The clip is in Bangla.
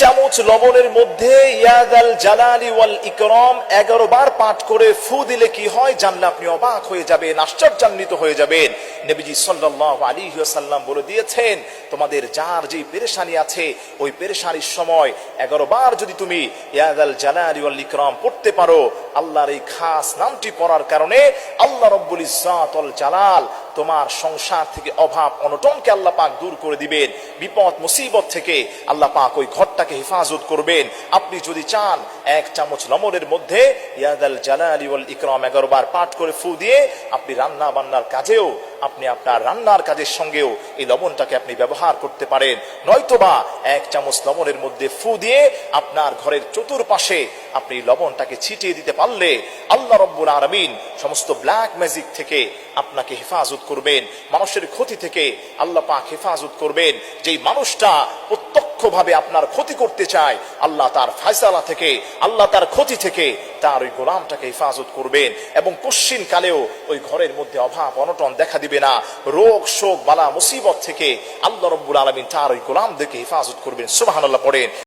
চামচ লবণের মধ্যে ইয়াদাল জালালি ওয়াল ইকরাম 11 বার পাঠ করে ফু দিলে কি হয় জানলে আপনি অবাক হয়ে যাবেন, আশ্চর্যান্বিত হয়ে যাবেন। নবীজি সাল্লাল্লাহু আলাইহি ওয়াসাল্লাম বলে দিয়েছেন, তোমাদের যার যে পেরেশানি আছে ওই পেরেশানির সময় 11 বার যদি তুমি ইয়াদাল জালালি ওয়াল ইকরাম পড়তে পারো, আল্লাহর এই খাস নামটি পড়ার কারণে আল্লাহ রাব্বুল ইজ্জাত ওয়াল জালাল তোমার সংসার থেকে অভাব অনটনকে আল্লাহ পাক দূর করে দিবেন, বিপদ মুসিবত থেকে আল্লাহ পাক ওই ঘরটাকে হেফাজত করবেন। আপনি যদি চান 1 চামচ লবণের মধ্যে ইয়াদাল জালালি ওয়াল ইকরাম 11 বার পাঠ করে ফু দিয়ে আপনি রান্না বান্নার কাজেও, আপনি আপনার রান্নার কাজের সঙ্গেও এই লবণটাকে আপনি ব্যবহার করতে পারেন। নয়তোবা 1 চামচ লবণের মধ্যে ফু দিয়ে আপনার ঘরের চতুর্পাশে আপনি লবণটাকে ছিটিয়ে দিতে পারলে আল্লাহ রাব্বুল আলামিন সমস্ত ব্ল্যাক ম্যাজিক থেকে আপনাকে হেফাজত করবেন, মানুষের ক্ষতি থেকে আল্লাহ পাক হেফাজত করবেন। যেই মানুষটা প্রত্যক্ষভাবে আপনার ক্ষতি করতে চায়, আল্লাহ তার ফয়সালা থেকে, আল্লাহ তার ক্ষতি থেকে তার ওই গোলামটাকে হেফাজত করবেন এবং কশিন কালেও ওই ঘরের মধ্যে অভাব অনটন দেখা দিবে না। রোগ শোক বালা মুসিবত থেকে আল্লাহ রাব্বুল আলামিন তার ওই গোলামদেরকে হেফাজত করবেন। সুবহানাল্লাহ পড়েন।